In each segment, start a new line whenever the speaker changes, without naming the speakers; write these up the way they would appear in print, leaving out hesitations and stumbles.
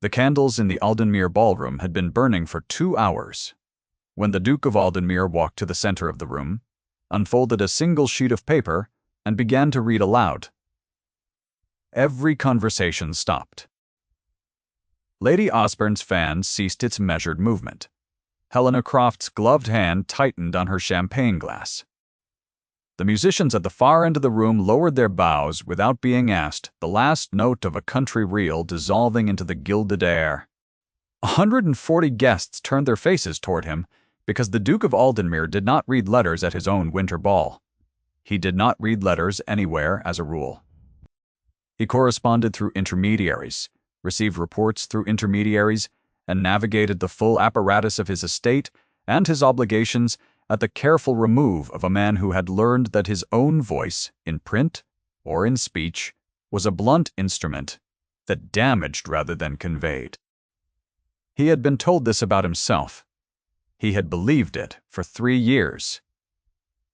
The candles in the Aldenmuir ballroom had been burning for 2 hours. When the Duke of Aldenmuir walked to the center of the room, unfolded a single sheet of paper, and began to read aloud, every conversation stopped. Lady Osborne's fan ceased its measured movement. Helena Croft's gloved hand tightened on her champagne glass. The musicians at the far end of the room lowered their bows without being asked, the last note of a country reel dissolving into the gilded air. 140 guests turned their faces toward him because the Duke of Aldenmuir did not read letters at his own winter ball. He did not read letters anywhere as a rule. He corresponded through intermediaries, received reports through intermediaries, and navigated the full apparatus of his estate and his obligations at the careful remove of a man who had learned that his own voice, in print or in speech, was a blunt instrument that damaged rather than conveyed. He had been told this about himself. He had believed it for 3 years.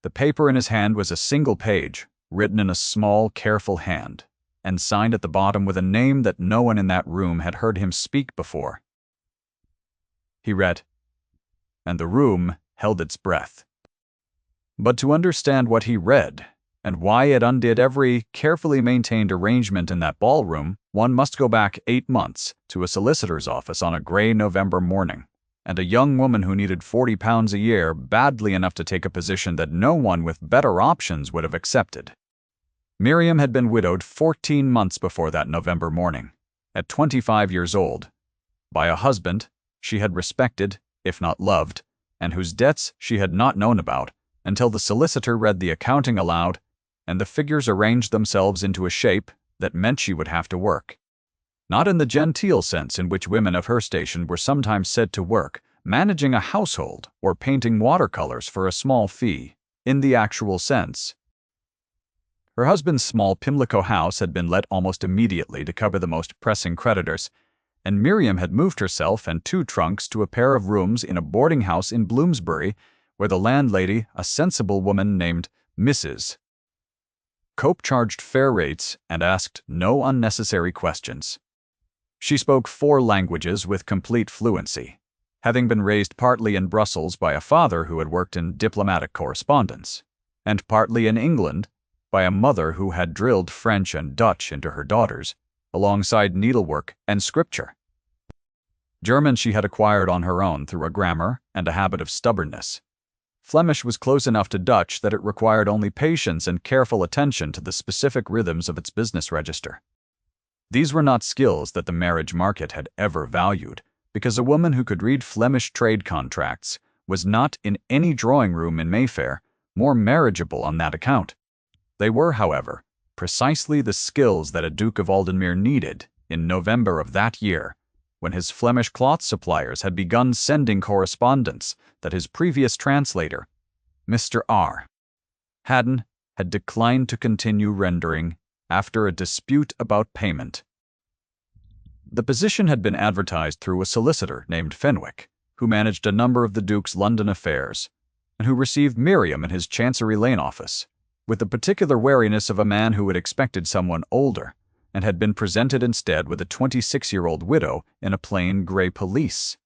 The paper in his hand was a single page, written in a small, careful hand, and signed at the bottom with a name that no one in that room had heard him speak before. He read, and the room held its breath. But to understand what he read, and why it undid every carefully maintained arrangement in that ballroom, one must go back 8 months to a solicitor's office on a gray November morning, and a young woman who needed £40 a year badly enough to take a position that no one with better options would have accepted. Miriam had been widowed 14 months before that November morning, at 25 years old, by a husband she had respected, if not loved, and whose debts she had not known about until the solicitor read the accounting aloud and the figures arranged themselves into a shape that meant she would have to work. Not in the genteel sense in which women of her station were sometimes said to work, managing a household or painting watercolors for a small fee, in the actual sense. Her husband's small Pimlico house had been let almost immediately to cover the most pressing creditors, and Miriam had moved herself and 2 trunks to a pair of rooms in a boarding house in Bloomsbury, where the landlady, a sensible woman named Mrs. Cope, charged fair rates and asked no unnecessary questions. She spoke 4 languages with complete fluency, having been raised partly in Brussels by a father who had worked in diplomatic correspondence, and partly in England by a mother who had drilled French and Dutch into her daughters, alongside needlework and scripture. German she had acquired on her own through a grammar and a habit of stubbornness. Flemish was close enough to Dutch that it required only patience and careful attention to the specific rhythms of its business register. These were not skills that the marriage market had ever valued, because a woman who could read Flemish trade contracts was not in any drawing room in Mayfair more marriageable on that account. They were, however, precisely the skills that a Duke of Aldenmuir needed in November of that year, when his Flemish cloth suppliers had begun sending correspondence that his previous translator, Mr. R. Haddon, had declined to continue rendering after a dispute about payment. The position had been advertised through a solicitor named Fenwick, who managed a number of the Duke's London affairs, and who received Miriam in his Chancery Lane office, with the particular wariness of a man who had expected someone older, and had been presented instead with a 26-year-old widow in a plain grey pelisse.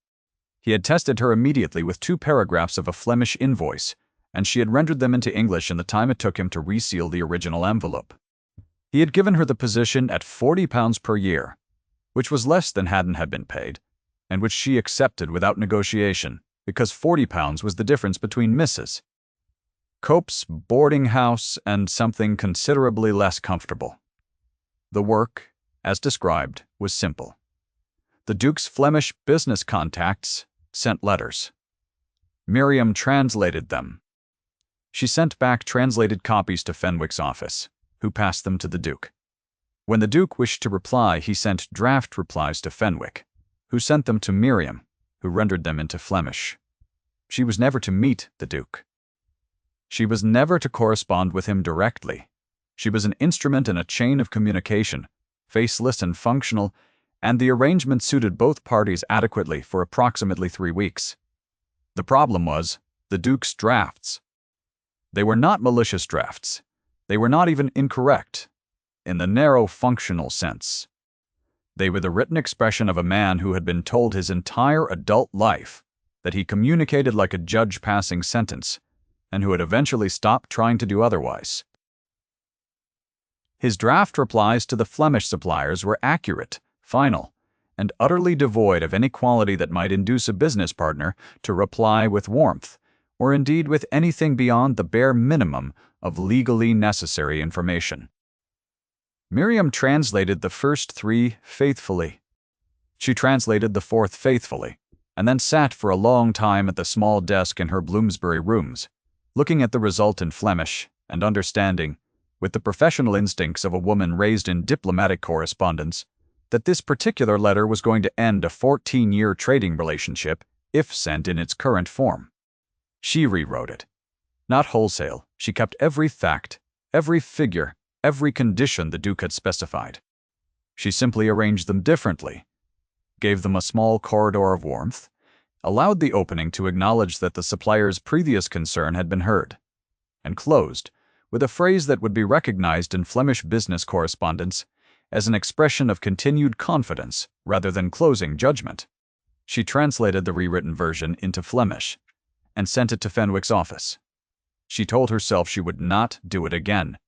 He had tested her immediately with 2 paragraphs of a Flemish invoice, and she had rendered them into English in the time it took him to reseal the original envelope. He had given her the position at £40 per year, which was less than Haddon had been paid, and which she accepted without negotiation, because £40 was the difference between Mrs. Cope's boarding house and something considerably less comfortable. The work, as described, was simple. The Duke's Flemish business contacts sent letters. Miriam translated them. She sent back translated copies to Fenwick's office, who passed them to the Duke. When the Duke wished to reply, he sent draft replies to Fenwick, who sent them to Miriam, who rendered them into Flemish. She was never to meet the Duke. She was never to correspond with him directly. She was an instrument in a chain of communication, faceless and functional, and the arrangement suited both parties adequately for approximately 3 weeks. The problem was the Duke's drafts. They were not malicious drafts. They were not even incorrect, in the narrow functional sense. They were the written expression of a man who had been told his entire adult life that he communicated like a judge passing sentence, and who had eventually stopped trying to do otherwise. His draft replies to the Flemish suppliers were accurate, final, and utterly devoid of any quality that might induce a business partner to reply with warmth, or indeed with anything beyond the bare minimum of legally necessary information. Miriam translated the first three faithfully. She translated the fourth faithfully, and then sat for a long time at the small desk in her Bloomsbury rooms, looking at the result in Flemish and understanding, with the professional instincts of a woman raised in diplomatic correspondence, that this particular letter was going to end a 14-year trading relationship if sent in its current form. She rewrote it. Not wholesale, she kept every fact, every figure, every condition the Duke had specified. She simply arranged them differently, gave them a small corridor of warmth, allowed the opening to acknowledge that the supplier's previous concern had been heard, and closed with a phrase that would be recognized in Flemish business correspondence as an expression of continued confidence rather than closing judgment. She translated the rewritten version into Flemish and sent it to Fenwick's office. She told herself she would not do it again.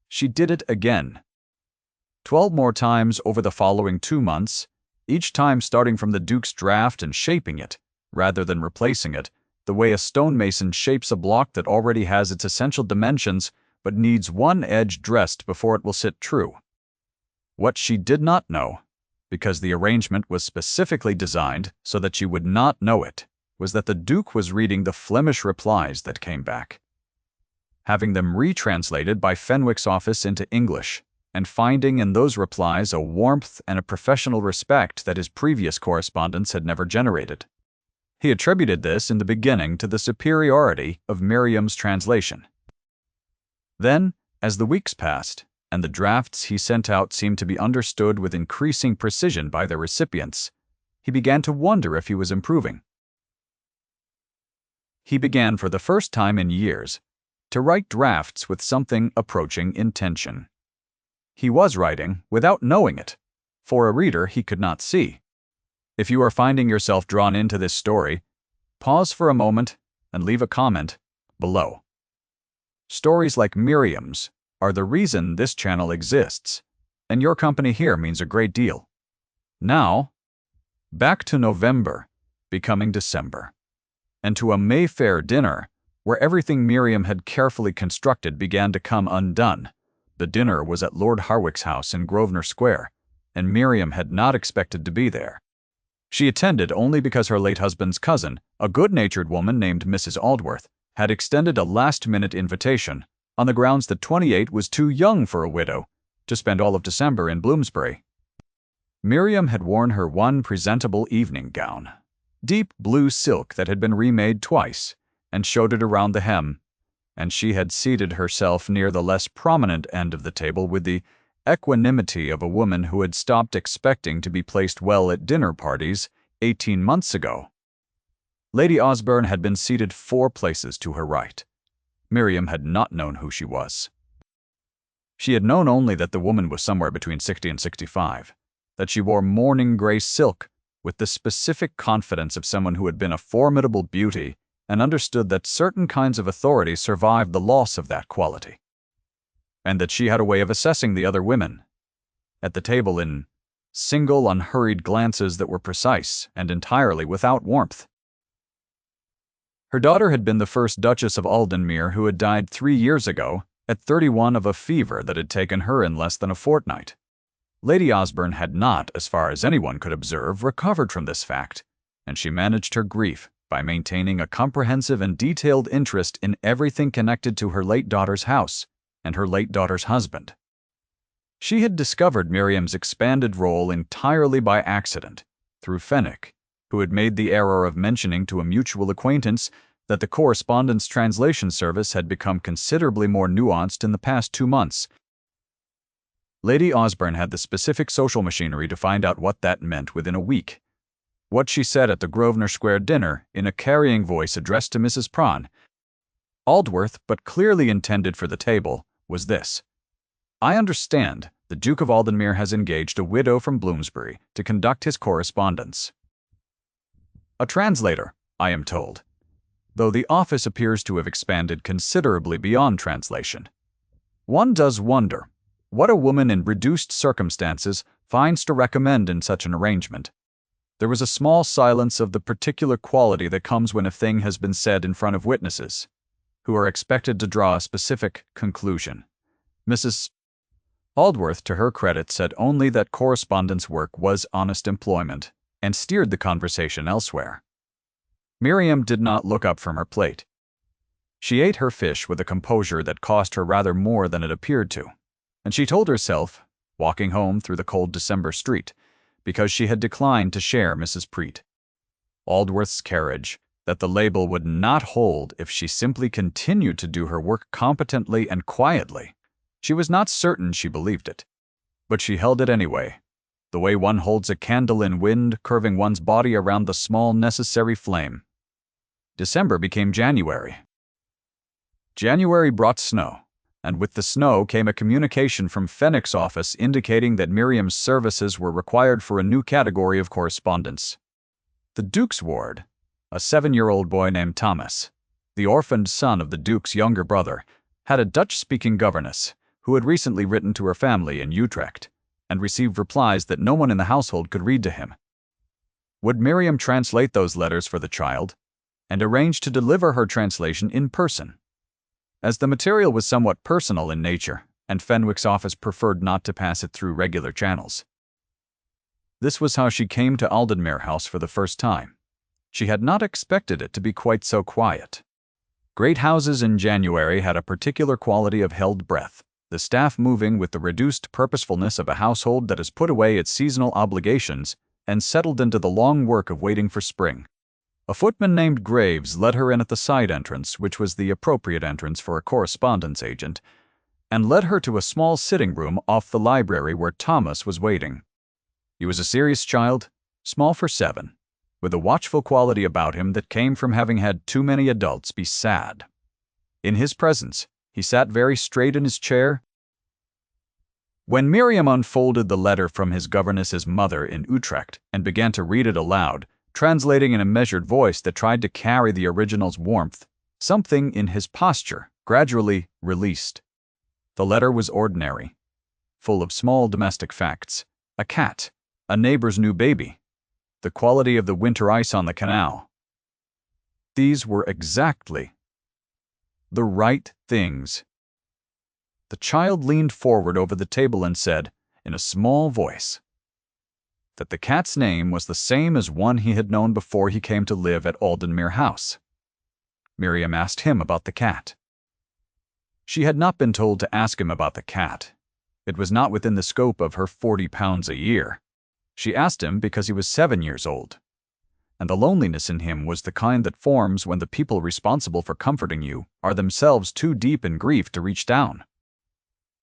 She did it again. 12 more times over the following 2 months, each time starting from the Duke's draft and shaping it, rather than replacing it, the way a stonemason shapes a block that already has its essential dimensions but needs one edge dressed before it will sit true. What she did not know, because the arrangement was specifically designed so that she would not know it, was that the Duke was reading the Flemish replies that came back, having them retranslated by Fenwick's office into English, and finding in those replies a warmth and a professional respect that his previous correspondence had never generated. He attributed this in the beginning to the superiority of Miriam's translation. Then, as the weeks passed, and the drafts he sent out seemed to be understood with increasing precision by their recipients, he began to wonder if he was improving. He began for the first time in years to write drafts with something approaching intention. He was writing without knowing it, for a reader he could not see. If you are finding yourself drawn into this story, pause for a moment and leave a comment below. Stories like Miriam's are the reason this channel exists, and your company here means a great deal. Now, back to November, becoming December, and to a Mayfair dinner where everything Miriam had carefully constructed began to come undone. The dinner was at Lord Harwick's house in Grosvenor Square, and Miriam had not expected to be there. She attended only because her late husband's cousin, a good-natured woman named Mrs. Aldworth, had extended a last-minute invitation on the grounds that 28 was too young for a widow to spend all of December in Bloomsbury. Miriam had worn her one presentable evening gown, deep blue silk that had been remade twice, and showed it around the hem, and she had seated herself near the less prominent end of the table with the equanimity of a woman who had stopped expecting to be placed well at dinner parties 18 months ago. Lady Osborne had been seated 4 places to her right. Miriam had not known who she was. She had known only that the woman was somewhere between 60 and 65, that she wore mourning gray silk with the specific confidence of someone who had been a formidable beauty and understood that certain kinds of authority survived the loss of that quality, and that she had a way of assessing the other women at the table in single, unhurried glances that were precise and entirely without warmth. Her daughter had been the first Duchess of Aldenmere, who had died 3 years ago at 31 of a fever that had taken her in less than a fortnight. Lady Osborne had not, as far as anyone could observe, recovered from this fact, and she managed her grief by maintaining a comprehensive and detailed interest in everything connected to her late daughter's house and her late daughter's husband. She had discovered Miriam's expanded role entirely by accident, through Fenwick, who had made the error of mentioning to a mutual acquaintance that the correspondence translation service had become considerably more nuanced in the past 2 months. Lady Osborne had the specific social machinery to find out what that meant within a week. What she said at the Grosvenor Square dinner, in a carrying voice addressed to Mrs. Prawn, Aldworth, but clearly intended for the table, was this: "I understand The Duke of Aldenmere has engaged a widow from Bloomsbury to conduct his correspondence. A translator, I am told, though the office appears to have expanded considerably beyond translation. One does wonder what a woman in reduced circumstances finds to recommend in such an arrangement. There was a small silence of the particular quality that comes when a thing has been said in front of witnesses, who are expected to draw a specific conclusion. Mrs. Aldworth, to her credit, said only that correspondence work was honest employment, and steered the conversation elsewhere. Miriam did not look up from her plate. She ate her fish with a composure that cost her rather more than it appeared to, and she told herself, walking home through the cold December street, because she had declined to share Mrs. Preet Aldworth's carriage, that the label would not hold if she simply continued to do her work competently and quietly. She was not certain she believed it, but she held it anyway, the way one holds a candle in wind, curving one's body around the small necessary flame. December became January. January brought snow, and with the snow came a communication from Fenwick's office indicating that Miriam's services were required for a new category of correspondence. The Duke's ward, a 7-year-old boy named Thomas, the orphaned son of the Duke's younger brother, had a Dutch-speaking governess who had recently written to her family in Utrecht and received replies that no one in the household could read to him. Would Miriam translate those letters for the child and arrange to deliver her translation in person? As the material was somewhat personal in nature, and Fenwick's office preferred not to pass it through regular channels. This was how she came to Aldenmere House for the first time. She had not expected it to be quite so quiet. Great houses in January had a particular quality of held breath, the staff moving with the reduced purposefulness of a household that has put away its seasonal obligations and settled into the long work of waiting for spring. A footman named Graves led her in at the side entrance, which was the appropriate entrance for a correspondence agent, and led her to a small sitting room off the library where Thomas was waiting. He was a serious child, small for 7, with a watchful quality about him that came from having had too many adults be sad. In his presence, he sat very straight in his chair. When Miriam unfolded the letter from his governess's mother in Utrecht and began to read it aloud, translating in a measured voice that tried to carry the original's warmth, something in his posture gradually released. The letter was ordinary, full of small domestic facts, a cat, a neighbor's new baby, the quality of the winter ice on the canal. These were exactly the right things. The child leaned forward over the table and said, in a small voice, that the cat's name was the same as one he had known before he came to live at Aldenmere House. Miriam asked him about the cat. She had not been told to ask him about the cat. It was not within the scope of her £40 a year. She asked him because he was 7 years old, and the loneliness in him was the kind that forms when the people responsible for comforting you are themselves too deep in grief to reach down.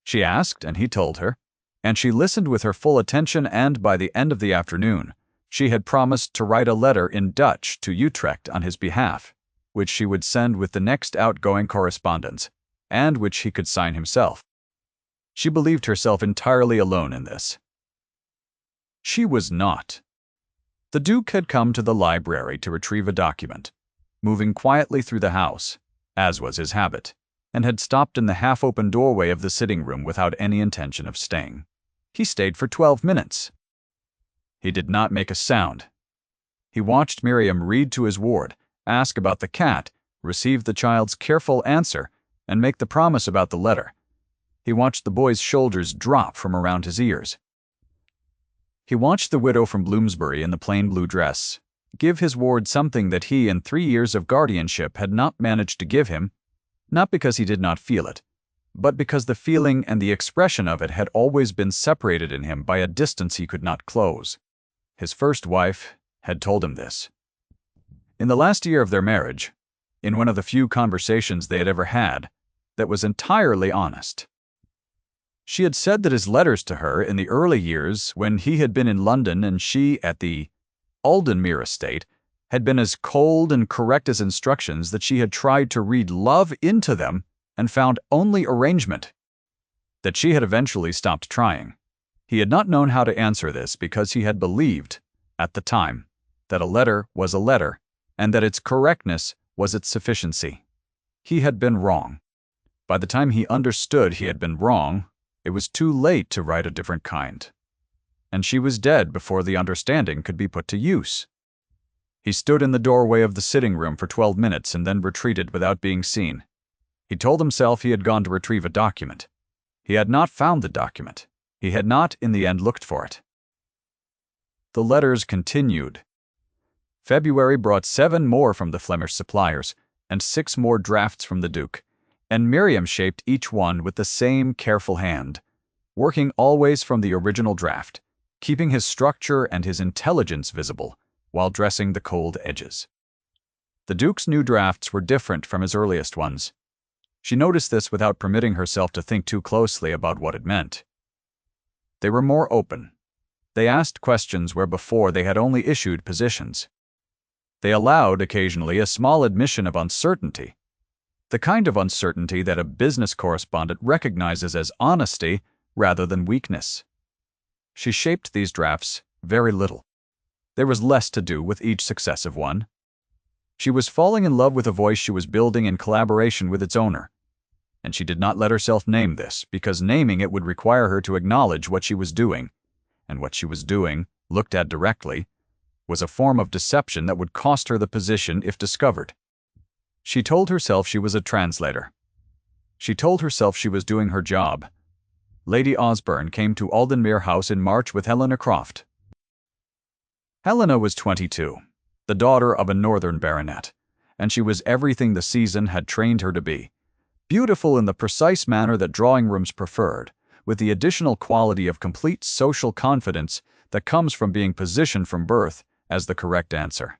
She asked, and he told her, and she listened with her full attention, and by the end of the afternoon, she had promised to write a letter in Dutch to Utrecht on his behalf, which she would send with the next outgoing correspondence, and which he could sign himself. She believed herself entirely alone in this. She was not. The Duke had come to the library to retrieve a document, moving quietly through the house, as was his habit, and had stopped in the half-open doorway of the sitting room without any intention of staying. He stayed for 12 minutes. He did not make a sound. He watched Miriam read to his ward, ask about the cat, receive the child's careful answer, and make the promise about the letter. He watched the boy's shoulders drop from around his ears. He watched the widow from Bloomsbury in the plain blue dress give his ward something that he in 3 years of guardianship had not managed to give him, not because he did not feel it, but because the feeling and the expression of it had always been separated in him by a distance he could not close. His first wife had told him this. In the last year of their marriage, in one of the few conversations they had ever had, that was entirely honest. She had said that his letters to her in the early years, when he had been in London and she at the Aldenmere estate, had been as cold and correct as instructions, that she had tried to read love into them and found only arrangement. that she had eventually stopped trying. He had not known how to answer this because he had believed, at the time, that a letter was a letter, and that its correctness was its sufficiency. He had been wrong. By the time he understood he had been wrong, it was too late to write a different kind. And she was dead before the understanding could be put to use. He stood in the doorway of the sitting room for 12 minutes and then retreated without being seen. He told himself he had gone to retrieve a document. He had not found the document. He had not, in the end, looked for it. The letters continued. February brought 7 more from the Flemish suppliers and 6 more drafts from the Duke, and Miriam shaped each one with the same careful hand, working always from the original draft, keeping his structure and his intelligence visible while dressing the cold edges. The Duke's new drafts were different from his earliest ones. She noticed this without permitting herself to think too closely about what it meant. They were more open. They asked questions where before they had only issued positions. They allowed occasionally a small admission of uncertainty, the kind of uncertainty that a business correspondent recognizes as honesty rather than weakness. She shaped these drafts very little. There was less to do with each successive one. She was falling in love with a voice she was building in collaboration with its owner, and she did not let herself name this because naming it would require her to acknowledge what she was doing, and what she was doing, looked at directly, was a form of deception that would cost her the position if discovered. She told herself she was a translator. She told herself she was doing her job. Lady Osborne came to Aldenmere House in March with Helena Croft. Helena was 22, the daughter of a northern baronet, and she was everything the season had trained her to be, beautiful in the precise manner that drawing rooms preferred, with the additional quality of complete social confidence that comes from being positioned from birth as the correct answer.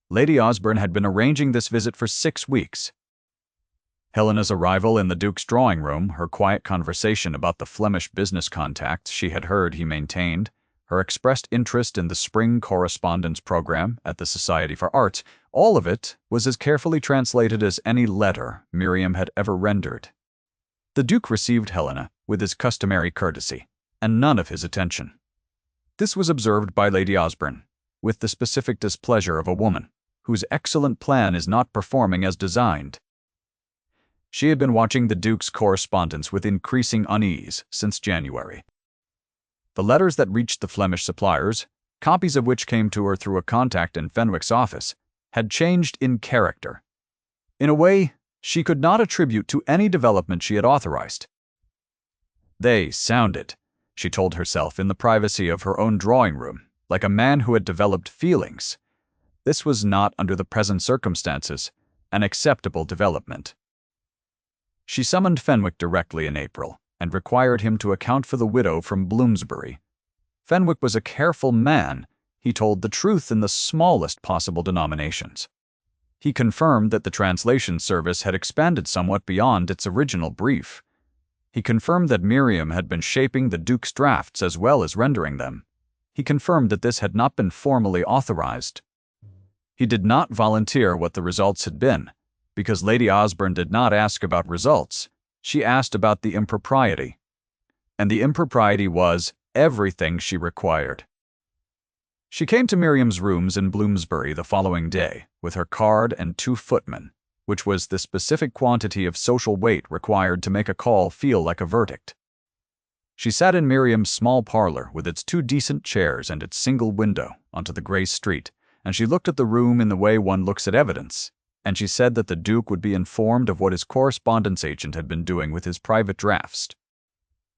Lady Osborne had been arranging this visit for 6 weeks. Helena's arrival in the Duke's drawing room, her quiet conversation about the Flemish business contacts she had heard he maintained, her expressed interest in the spring correspondence program at the Society for Arts, all of it was as carefully translated as any letter Miriam had ever rendered. The Duke received Helena with his customary courtesy, and none of his attention. This was observed by Lady Osborne, with the specific displeasure of a woman whose excellent plan is not performing as designed. She had been watching the Duke's correspondence with increasing unease since January. The letters that reached the Flemish suppliers, copies of which came to her through a contact in Fenwick's office, had changed in character, in a way she could not attribute to any development she had authorized. They sounded, she told herself in the privacy of her own drawing room, like a man who had developed feelings. This was not, under the present circumstances, an acceptable development. She summoned Fenwick directly in April and required him to account for the widow from Bloomsbury. Fenwick was a careful man. He told the truth in the smallest possible denominations. He confirmed that the translation service had expanded somewhat beyond its original brief. He confirmed that Miriam had been shaping the Duke's drafts as well as rendering them. He confirmed that this had not been formally authorized. He did not volunteer what the results had been, because Lady Osborne did not ask about results. She asked about the impropriety. And the impropriety was everything she required. She came to Miriam's rooms in Bloomsbury the following day with her card and 2 footmen, which was the specific quantity of social weight required to make a call feel like a verdict. She sat in Miriam's small parlor with its 2 decent chairs and its single window onto the gray street, and she looked at the room in the way one looks at evidence, and she said that the Duke would be informed of what his correspondence agent had been doing with his private drafts,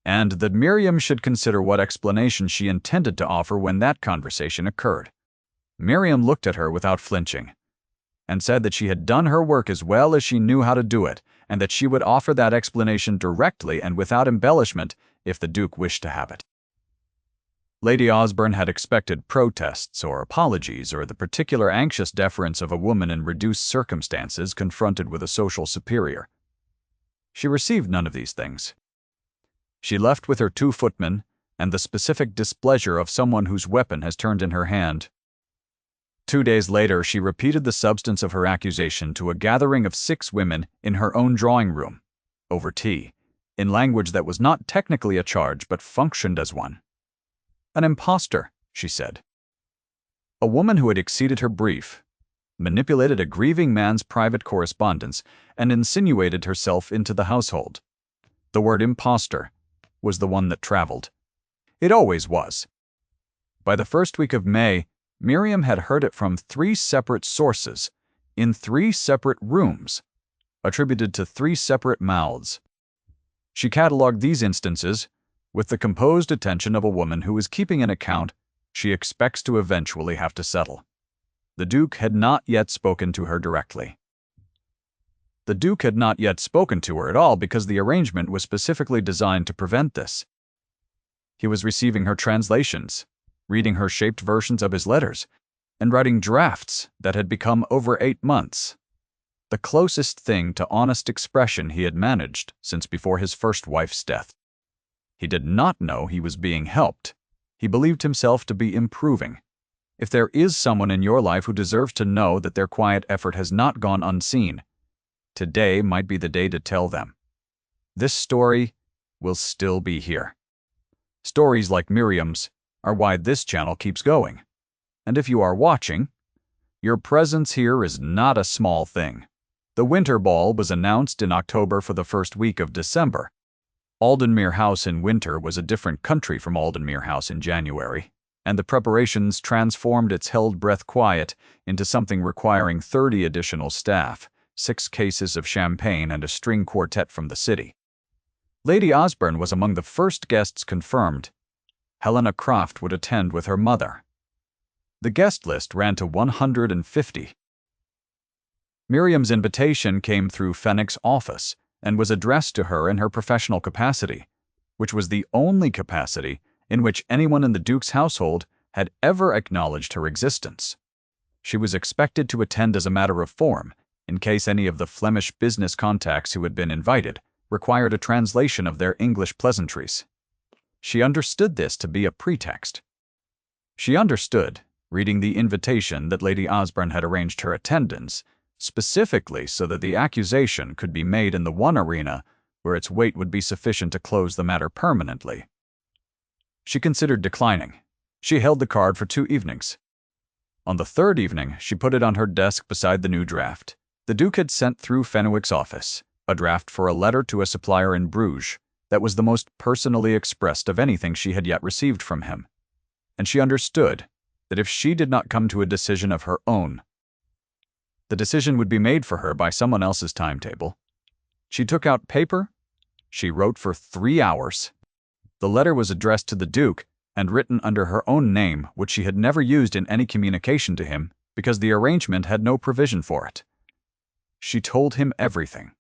and that Miriam should consider what explanation she intended to offer when that conversation occurred. Miriam looked at her without flinching, and said that she had done her work as well as she knew how to do it, and that she would offer that explanation directly and without embellishment if the Duke wished to have it. Lady Osborne had expected protests or apologies or the particular anxious deference of a woman in reduced circumstances confronted with a social superior. She received none of these things. She left with her 2 footmen and the specific displeasure of someone whose weapon has turned in her hand. 2 days later, she repeated the substance of her accusation to a gathering of 6 women in her own drawing room, over tea, in language that was not technically a charge but functioned as one. "An impostor," she said. A woman who had exceeded her brief, manipulated a grieving man's private correspondence, and insinuated herself into the household. The word impostor was the one that traveled. It always was. By the first week of May, Miriam had heard it from 3 separate sources, in 3 separate rooms, attributed to 3 separate mouths. She catalogued these instances with the composed attention of a woman who is keeping an account she expects to eventually have to settle. The Duke had not yet spoken to her directly. The Duke had not yet spoken to her at all because the arrangement was specifically designed to prevent this. He was receiving her translations, reading her shaped versions of his letters, and writing drafts that had become over 8 months. The closest thing to honest expression he had managed since before his first wife's death. He did not know he was being helped. He believed himself to be improving. If there is someone in your life who deserves to know that their quiet effort has not gone unseen, today might be the day to tell them. This story will still be here. Stories like Miriam's are why this channel keeps going. And if you are watching, your presence here is not a small thing. The Winter Ball was announced in October for the first week of December. Aldenmere House in winter was a different country from Aldenmere House in January, and the preparations transformed its held-breath quiet into something requiring 30 additional staff, 6 cases of champagne, and a string quartet from the city. Lady Osborne was among the first guests confirmed. Helena Croft would attend with her mother. The guest list ran to 150. Miriam's invitation came through Fenwick's office and was addressed to her in her professional capacity, which was the only capacity in which anyone in the Duke's household had ever acknowledged her existence. She was expected to attend as a matter of form, in case any of the Flemish business contacts who had been invited required a translation of their English pleasantries. She understood this to be a pretext. She understood, reading the invitation, that Lady Osborne had arranged her attendance, specifically so that the accusation could be made in the one arena where its weight would be sufficient to close the matter permanently. She considered declining. She held the card for 2 evenings. On the 3rd evening, she put it on her desk beside the new draft. The Duke had sent through Fenwick's office a draft for a letter to a supplier in Bruges that was the most personally expressed of anything she had yet received from him. And she understood that if she did not come to a decision of her own, the decision would be made for her by someone else's timetable. She took out paper. She wrote for 3 hours. The letter was addressed to the Duke and written under her own name, which she had never used in any communication to him because the arrangement had no provision for it. She told him everything.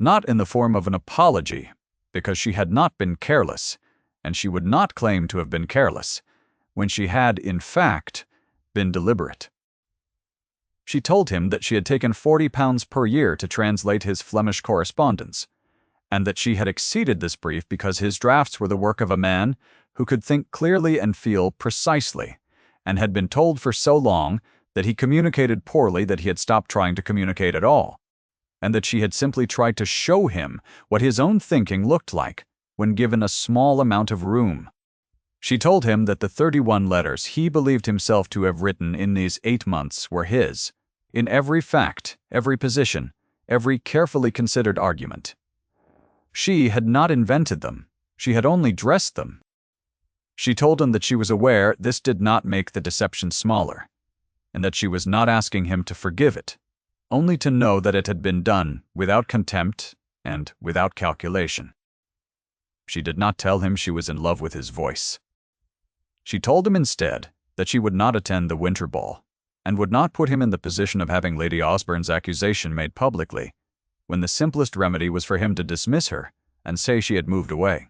Not in the form of an apology, because she had not been careless, and she would not claim to have been careless, when she had, in fact, been deliberate. She told him that she had taken £40 per year to translate his Flemish correspondence, and that she had exceeded this brief because his drafts were the work of a man who could think clearly and feel precisely, and had been told for so long that he communicated poorly that he had stopped trying to communicate at all, and that she had simply tried to show him what his own thinking looked like when given a small amount of room. She told him that the 31 letters he believed himself to have written in these 8 months were his, in every fact, every position, every carefully considered argument. She had not invented them. She had only dressed them. She told him that she was aware this did not make the deception smaller, and that she was not asking him to forgive it, only to know that it had been done without contempt and without calculation. She did not tell him she was in love with his voice. She told him instead that she would not attend the Winter Ball, and would not put him in the position of having Lady Osborne's accusation made publicly, when the simplest remedy was for him to dismiss her and say she had moved away.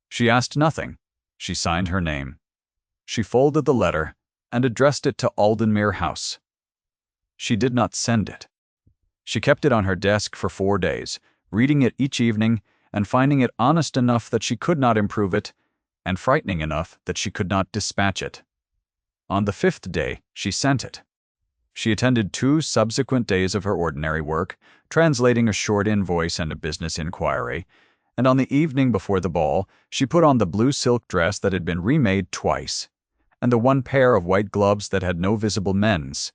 She asked nothing. She signed her name. She folded the letter and addressed it to Aldenmere House. She did not send it. She kept it on her desk for 4 days, reading it each evening and finding it honest enough that she could not improve it, and frightening enough that she could not dispatch it. On the 5th day, she sent it. She attended 2 subsequent days of her ordinary work, translating a short invoice and a business inquiry, and on the evening before the ball, she put on the blue silk dress that had been remade twice, and the one pair of white gloves that had no visible mends,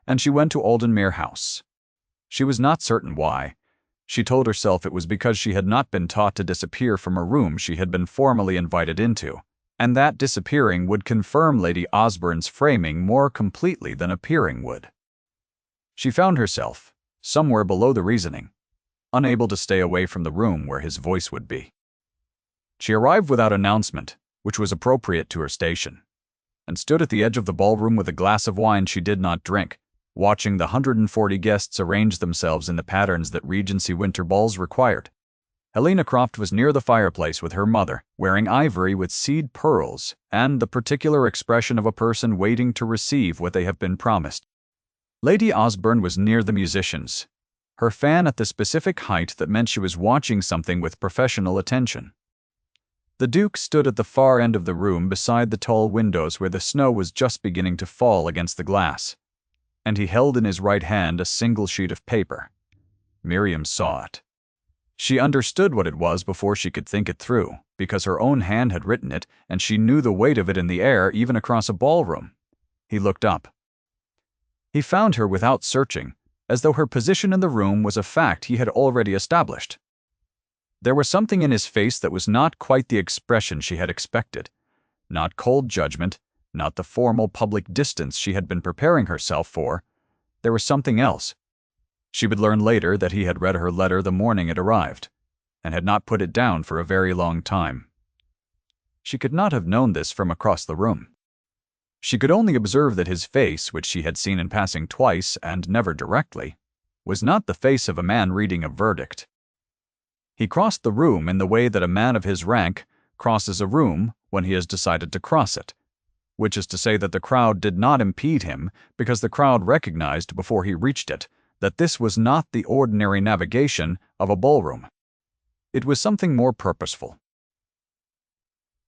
and she went to Aldenmere House. She was not certain why. She told herself it was because she had not been taught to disappear from a room she had been formally invited into, and that disappearing would confirm Lady Osborne's framing more completely than appearing would. She found herself, somewhere below the reasoning, unable to stay away from the room where his voice would be. She arrived without announcement, which was appropriate to her station, and stood at the edge of the ballroom with a glass of wine she did not drink, watching the 140 guests arrange themselves in the patterns that Regency winter balls required. Helena Croft was near the fireplace with her mother, wearing ivory with seed pearls and the particular expression of a person waiting to receive what they have been promised. Lady Osborne was near the musicians, her fan at the specific height that meant she was watching something with professional attention. The Duke stood at the far end of the room beside the tall windows where the snow was just beginning to fall against the glass, and he held in his right hand a single sheet of paper. Miriam saw it. She understood what it was before she could think it through, because her own hand had written it, and she knew the weight of it in the air even across a ballroom. He looked up. He found her without searching, as though her position in the room was a fact he had already established. There was something in his face that was not quite the expression she had expected, not cold judgment, not the formal public distance she had been preparing herself for. There was something else. She would learn later that he had read her letter the morning it arrived, and had not put it down for a very long time. She could not have known this from across the room. She could only observe that his face, which she had seen in passing twice and never directly, was not the face of a man reading a verdict. He crossed the room in the way that a man of his rank crosses a room when he has decided to cross it, which is to say that the crowd did not impede him because the crowd recognized before he reached it that this was not the ordinary navigation of a ballroom. It was something more purposeful.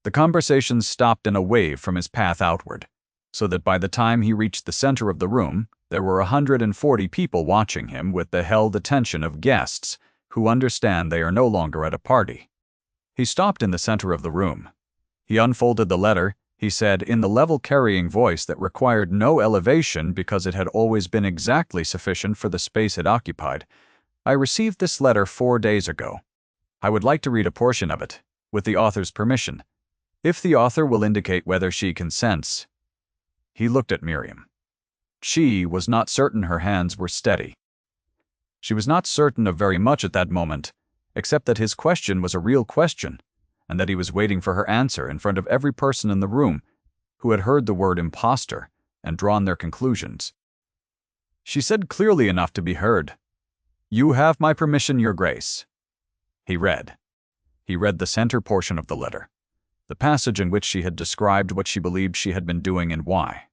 The conversation stopped in a wave from his path outward, so that by the time he reached the center of the room, there were 140 people watching him with the held attention of guests who understand they are no longer at a party. He stopped in the center of the room. He unfolded the letter. He said in the level carrying voice that required no elevation because it had always been exactly sufficient for the space it occupied, "I received this letter 4 days ago. I would like to read a portion of it, with the author's permission, if the author will indicate whether she consents." He looked at Miriam. She was not certain her hands were steady. She was not certain of very much at that moment, except that his question was a real question, and that he was waiting for her answer in front of every person in the room who had heard the word impostor and drawn their conclusions. She said clearly enough to be heard, "You have my permission, Your Grace." He read. He read the center portion of the letter, the passage in which she had described what she believed she had been doing and why.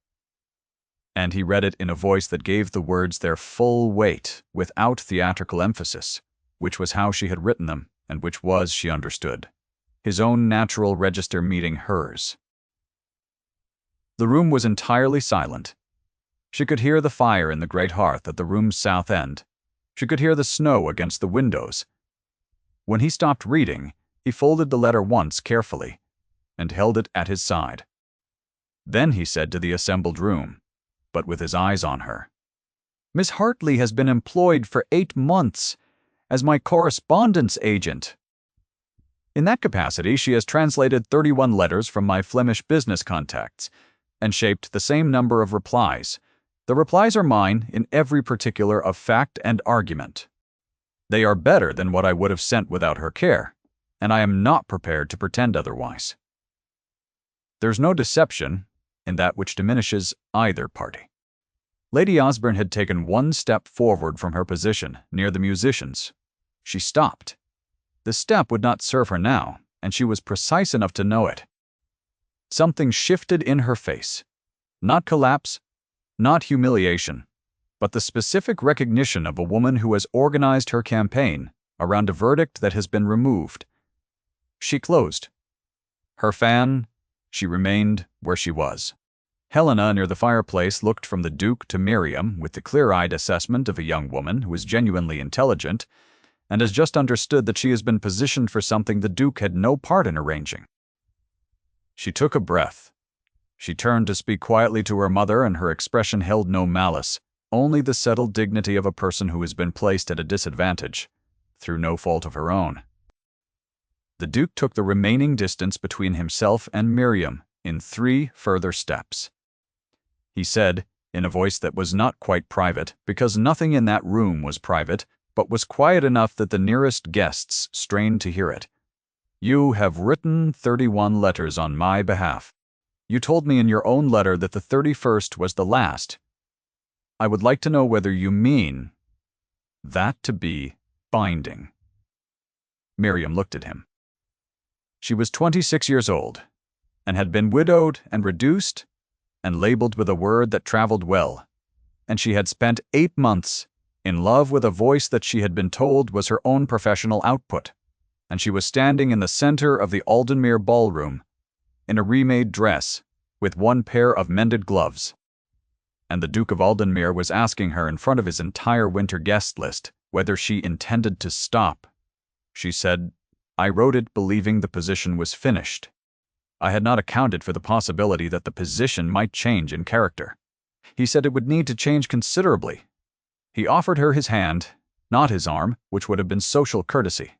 And he read it in a voice that gave the words their full weight without theatrical emphasis, which was how she had written them and which was, she understood, his own natural register meeting hers. The room was entirely silent. She could hear the fire in the great hearth at the room's south end. She could hear the snow against the windows. When he stopped reading, he folded the letter once carefully and held it at his side. Then he said to the assembled room, but with his eyes on her, "Miss Hartley has been employed for 8 months as my correspondence agent. In that capacity, she has translated 31 letters from my Flemish business contacts and shaped the same number of replies. The replies are mine in every particular of fact and argument. They are better than what I would have sent without her care, and I am not prepared to pretend otherwise. There's no deception in that which diminishes either party." Lady Osborne had taken one step forward from her position near the musicians. She stopped. The step would not serve her now, and she was precise enough to know it. Something shifted in her face. Not collapse, not humiliation, but the specific recognition of a woman who has organized her campaign around a verdict that has been removed. She closed her fan. She remained where she was. Helena, near the fireplace, looked from the Duke to Miriam with the clear-eyed assessment of a young woman who was genuinely intelligent, and has just understood that she has been positioned for something the Duke had no part in arranging. She took a breath. She turned to speak quietly to her mother, and her expression held no malice, only the settled dignity of a person who has been placed at a disadvantage, through no fault of her own. The Duke took the remaining distance between himself and Miriam in 3 further steps. He said, in a voice that was not quite private, because nothing in that room was private, but was quiet enough that the nearest guests strained to hear it, "You have written 31 letters on my behalf. You told me in your own letter that the 31st was the last. I would like to know whether you mean that to be binding." Miriam looked at him. She was 26 years old, and had been widowed and reduced and labeled with a word that traveled well, and she had spent 8 months in love with a voice that she had been told was her own professional output, and she was standing in the center of the Aldenmere ballroom in a remade dress with 1 pair of mended gloves, and the Duke of Aldenmere was asking her in front of his entire winter guest list whether she intended to stop. She said, "I wrote it believing the position was finished. I had not accounted for the possibility that the position might change in character." He said it would need to change considerably. He offered her his hand, not his arm, which would have been social courtesy.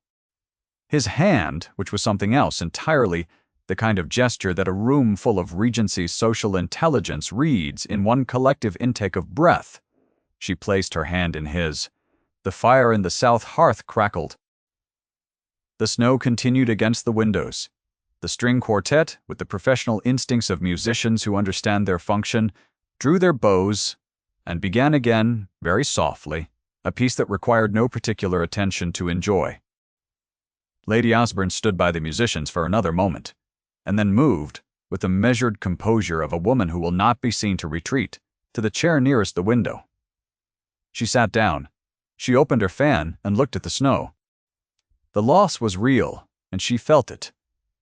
His hand, which was something else entirely, the kind of gesture that a room full of Regency social intelligence reads in one collective intake of breath. She placed her hand in his. The fire in the south hearth crackled. The snow continued against the windows. The string quartet, with the professional instincts of musicians who understand their function, drew their bows and began again, very softly, a piece that required no particular attention to enjoy. Lady Osborne stood by the musicians for another moment, and then moved, with the measured composure of a woman who will not be seen to retreat, to the chair nearest the window. She sat down. She opened her fan and looked at the snow. The loss was real, and she felt it,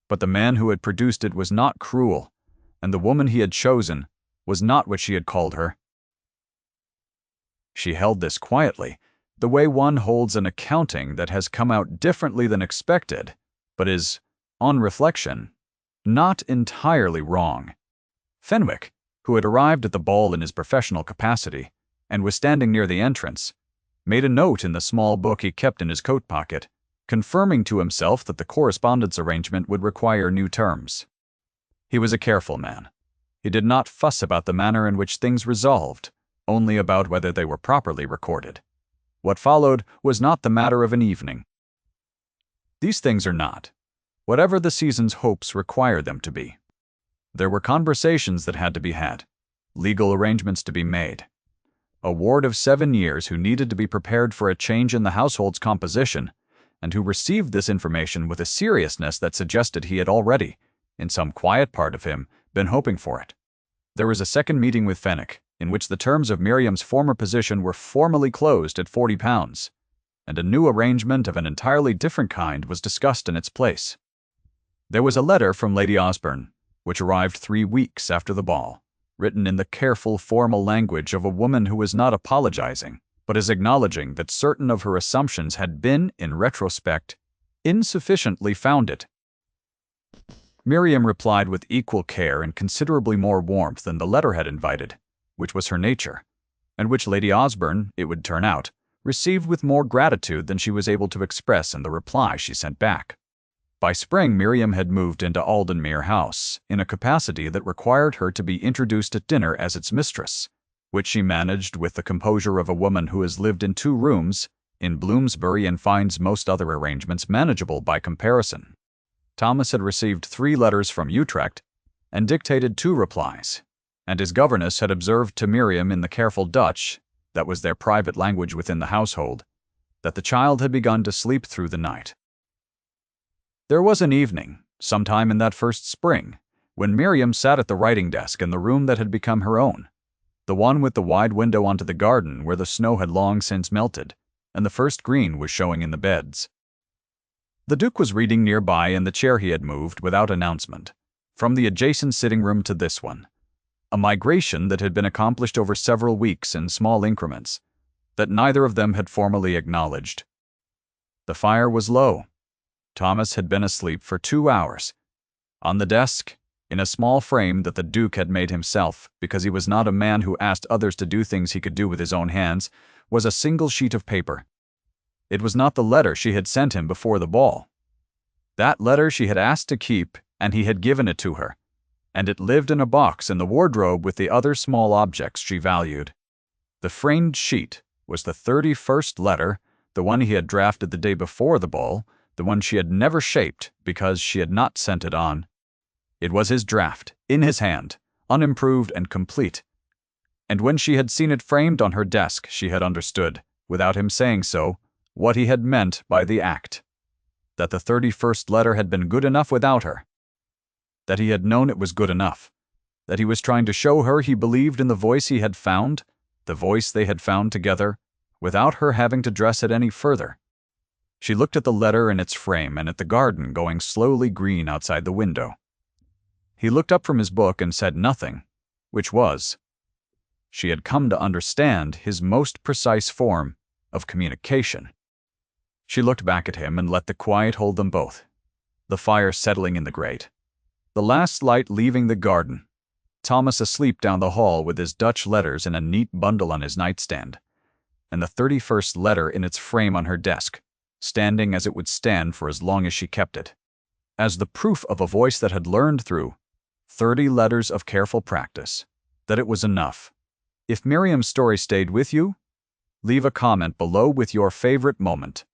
but the man who had produced it was not cruel, and the woman he had chosen was not what she had called her. She held this quietly, the way one holds an accounting that has come out differently than expected, but is, on reflection, not entirely wrong. Fenwick, who had arrived at the ball in his professional capacity, and was standing near the entrance, made a note in the small book he kept in his coat pocket, confirming to himself that the correspondence arrangement would require new terms. He was a careful man. He did not fuss about the manner in which things resolved, only about whether they were properly recorded. What followed was not the matter of an evening. These things are not, whatever the season's hopes require them to be. There were conversations that had to be had, legal arrangements to be made. A ward of 7 years who needed to be prepared for a change in the household's composition, and who received this information with a seriousness that suggested he had already, in some quiet part of him, been hoping for it. There was a second meeting with Fenwick, in which the terms of Miriam's former position were formally closed at £40, and a new arrangement of an entirely different kind was discussed in its place. There was a letter from Lady Osborne, which arrived 3 weeks after the ball, written in the careful, formal language of a woman who is not apologizing, but is acknowledging that certain of her assumptions had been, in retrospect, insufficiently founded. Miriam replied with equal care and considerably more warmth than the letter had invited, which was her nature, and which Lady Osborne, it would turn out, received with more gratitude than she was able to express in the reply she sent back. By spring, Miriam had moved into Aldenmere House in a capacity that required her to be introduced at dinner as its mistress, which she managed with the composure of a woman who has lived in 2 rooms in Bloomsbury and finds most other arrangements manageable by comparison. Thomas had received 3 letters from Utrecht and dictated 2 replies, and his governess had observed to Miriam in the careful Dutch, that was their private language within the household, that the child had begun to sleep through the night. There was an evening, sometime in that first spring, when Miriam sat at the writing desk in the room that had become her own, the one with the wide window onto the garden where the snow had long since melted, and the first green was showing in the beds. The Duke was reading nearby in the chair he had moved, without announcement, from the adjacent sitting room to this one, a migration that had been accomplished over several weeks in small increments, that neither of them had formally acknowledged. The fire was low. Thomas had been asleep for 2 hours. On the desk, in a small frame that the Duke had made himself because he was not a man who asked others to do things he could do with his own hands, was a single sheet of paper. It was not the letter she had sent him before the ball. That letter she had asked to keep, and he had given it to her, and it lived in a box in the wardrobe with the other small objects she valued. The framed sheet was the 31st letter, the one he had drafted the day before the ball, the one she had never shaped because she had not sent it on. It was his draft, in his hand, unimproved and complete. And when she had seen it framed on her desk, she had understood, without him saying so, what he had meant by the act. That the 31st letter had been good enough without her. That he had known it was good enough. That he was trying to show her he believed in the voice he had found, the voice they had found together, without her having to dress it any further. She looked at the letter in its frame and at the garden going slowly green outside the window. He looked up from his book and said nothing, which was, she had come to understand his most precise form of communication. She looked back at him and let the quiet hold them both, the fire settling in the grate, the last light leaving the garden, Thomas asleep down the hall with his Dutch letters in a neat bundle on his nightstand, and the 31st letter in its frame on her desk, standing as it would stand for as long as she kept it, as the proof of a voice that had learned through 30 letters of careful practice that it was enough. If Miriam's story stayed with you, leave a comment below with your favorite moment.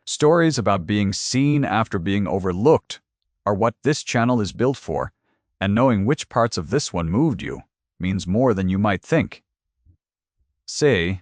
Stories about being seen after being overlooked are what this channel is built for, and knowing which parts of this one moved you means more than you might think. Say,